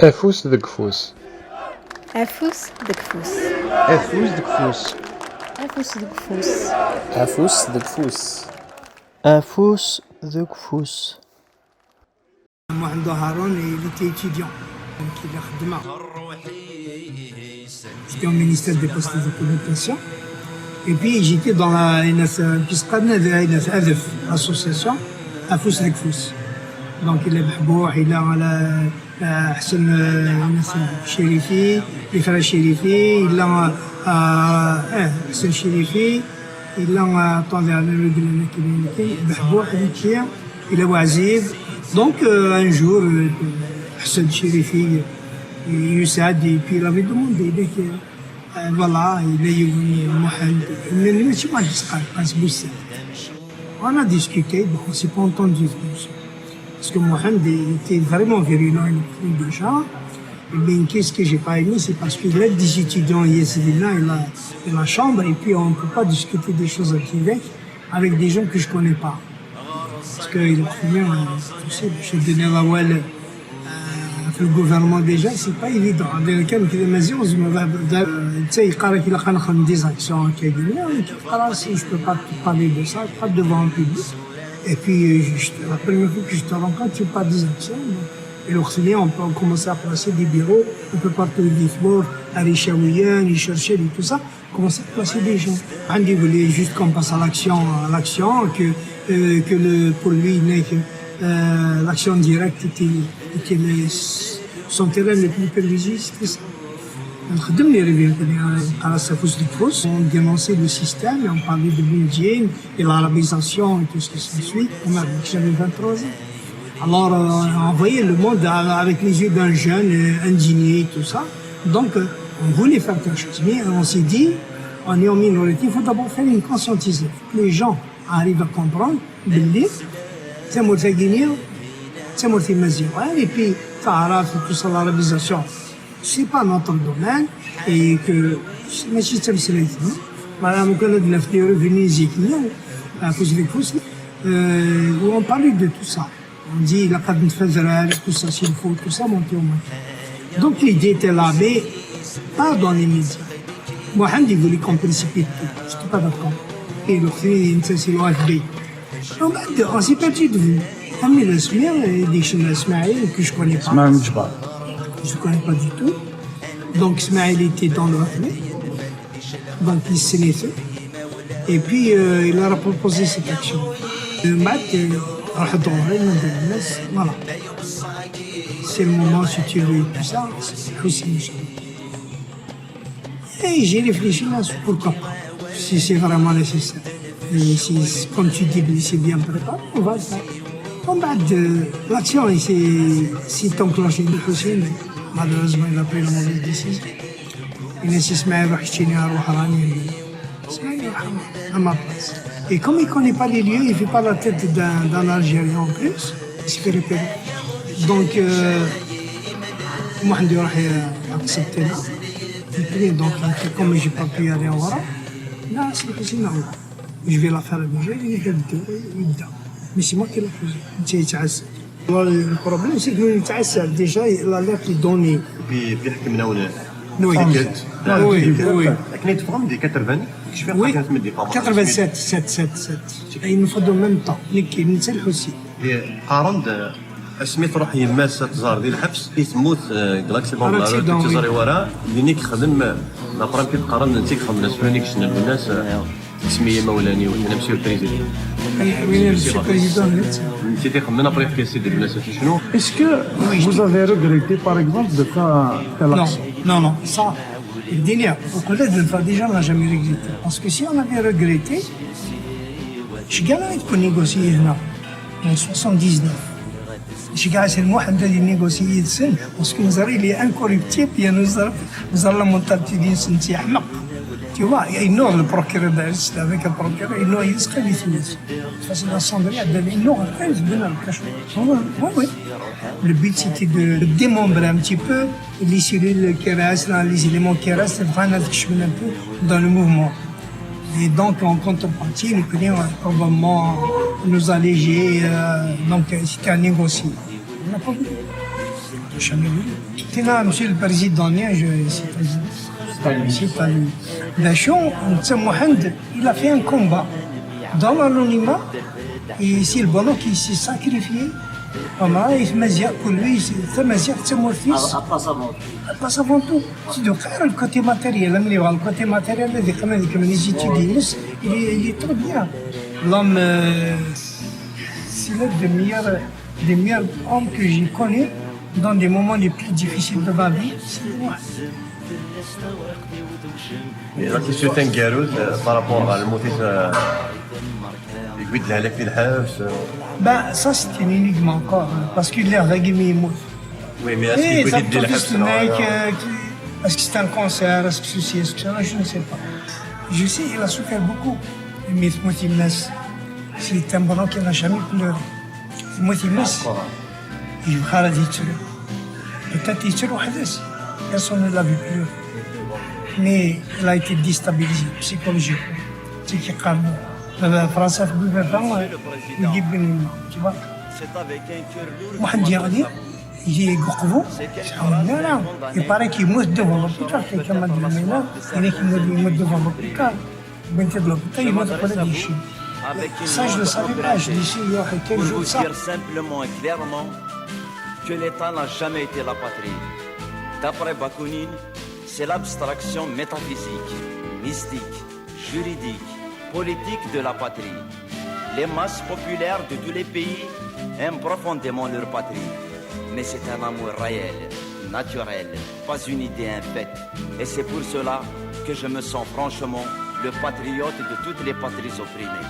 Afus deg ufus. Afus deg ufus. Afus deg ufus. Afus deg ufus. Afus deg ufus. Afus deg ufus. Mohamed Haroun, il était étudiant, donc il a khadma. J'étais au ministère des Postes de Communication. Et puis j'étais dans l'association Afus deg ufus. Donc il est محبوح إلى على أحسن الناس الشريفي الفرع الشريفي إلا أحسن الشريفي إلا طالع على الرجل كذا محبوح هذيك إلى وعزيز. Donc un jour أحسن الشريفي يساعد et puis il avait demandé voilà il est venu Mohamed mais ماشي واحد صغير قاس بوسة. On a discuté, bon, on ne s'est pas entendu. Parce que Mohamed était vraiment virulent, il pris déjà. Mais qu'est-ce que j'ai pas aimé, c'est parce qu'il aide des étudiants yézidina et la chambre, et puis on ne peut pas discuter des choses à Québec avec des gens que je ne connais pas. Parce qu'il a pris tu sais, je donné la wall le gouvernement déjà, c'est pas évident. Avec lequel il m'a dit, tu sais, il paraît qu'il a des actions qui je peux pas te parler de ça, pas devant un public. Et puis, la première fois que je te rencontre, tu parles des actions. Et l'Occident, on peut commencer à placer des bureaux, on peut partir des forts, à Richaouien, les chercher et tout ça, commencer à placer des gens. Andy voulait juste qu'on passe à l'action, pour lui, l'action directe était son terrain le plus privilégié, c'était ça. On dénonçait le système, on parlait de l'Indien et l'arabisation et tout ce qui s'ensuit. J'avais 23 ans. Alors, on voyait le monde avec les yeux d'un jeune indigné et tout ça. Donc, on voulait faire quelque chose. Mais on s'est dit, on est en minorité, il faut d'abord faire une conscientisation. Les gens arrivent à comprendre, c'est moi qui ai c'est moi qui et puis, tout ça, l'arabisation. C'est pas notre domaine et que mais système sélectif. Madame Khaled l'a fait revenir ici, où on parlait de tout ça. On dit la carte de fédérale, tout ça, s'il faut, tout ça, monter au moins. Donc l'idée était là, mais pas dans les médias. Mohamed, il voulait qu'on précipite tout. Je n'étais pas d'accord. Et le fait, c'est l'OFB. On s'est perdu de vue. Amener le SMIR et des chaînes Ismaël que je ne connais pas. Je ne connais pas du tout. Donc Ismaël était dans le reflet. Donc il s'est laissé. Et puis il a proposé cette action. Le mat, voilà. C'est le moment, si tu veux, tout ça, c'est aussi. Et j'ai réfléchi là, pourquoi pas, si c'est vraiment nécessaire. Et si, comme tu dis, c'est bien préparé, on va le faire. L'action s'est enclenchée de Hussein. Malheureusement, il a pris la mauvaise décision. Il insiste à ma place. Et comme il ne connaît pas les lieux, il ne fait pas la tête d'un Algérien en plus, il se fait repérer. Donc, moi, je vais accepter là. Donc, comme je n'ai pas pu aller en Europe, là, c'est normal. Je vais la faire à bouger, il va le mais c'est moi qui l'ai fait. Le problème, c'est que déjà, la lettre est donnée. بيحكي من هنا Oui. كنت تفهم دي 80 كيفاش بقى كانت مدي 87. Il nous faut en même temps. اللي نسلحوا سي. قارن سميت روحي ماسه تزار ديال الحبس يتموت كلاكسي بون تزاري وراه اللي خدم لا برامبي تقارن انت خدم الناس فانيك شنو الناس اسميه مولاني ولا مسيو بريزيدون. Est-ce que vous avez regretté, par exemple, de faire telle action? Non, ça, le délire, au collège, déjà, on n'a jamais regretté. Parce que si on avait regretté, je gagne pour négocier là, en 79. Je gagne, c'est moi qui ai négocié ça, parce que nous avons il est incorruptible, et nous avons la mentalité d'une sentie ahmaq. Tu vois, il ignore le procureur avec un procureur, il ignore, il se crée face à l'Assemblée, il ignore, il se donne le cachot. Oui. Le but, c'était de démembrer un petit peu les cellules qui restent, les éléments qui restent, vraiment un peu dans le mouvement. Et donc, en contrepartie, les clients probablement nous alléger, donc c'était à négocier. On n'a pas voulu. jamais vu. Tina, monsieur le président, Dachon, il a fait un combat dans l'anonymat et c'est le bonhomme qui s'est sacrifié. Voilà, il fait Mazia pour lui, c'est mon fils. Passe avant tout. C'est de faire le côté matériel. Le côté matériel, les études, il est très bien. L'homme, c'est l'un des meilleurs hommes que j'ai connus dans des moments les plus difficiles de ma vie. C'est moi. لا كيشتو تنقالوا بارابور على الموتيف يقعد لها لك في الحبس. Ben, ça c'est une énigme encore, parce qu'il est régulier. وي مي اسكو يقعد يدير الحبس Est-ce que c'est un cancer? Est-ce que ceci? Est-ce que ça? Je ne sais pas. Je sais, il a souffert beaucoup. Mais Moutimes, c'est un bonhomme qui n'a jamais pleuré. Moutimes, il va dire peut-être qu'il est personne ne l'a vu pleurer. Mais il a été déstabilisé psychologiquement. C'est qui calme. Le français, il dit tu vois. Mohamed Diarni, il est Gourkou. Il paraît qu'il meurt devant l'hôpital. Quelqu'un m'a dit maintenant, il est qui meurt devant l'hôpital. Il meurt de l'hôpital, il meurt de la déchire. Ça, je ne le savais pas. Je dis, il y a quel Je jour veux ça. dire simplement et clairement que l'État n'a jamais été la patrie. D'après Bakounine, c'est l'abstraction métaphysique, mystique, juridique, politique de la patrie. Les masses populaires de tous les pays aiment profondément leur patrie. Mais c'est un amour réel, naturel, pas une idée infaite. Et c'est pour cela que je me sens franchement le patriote de toutes les patries opprimées.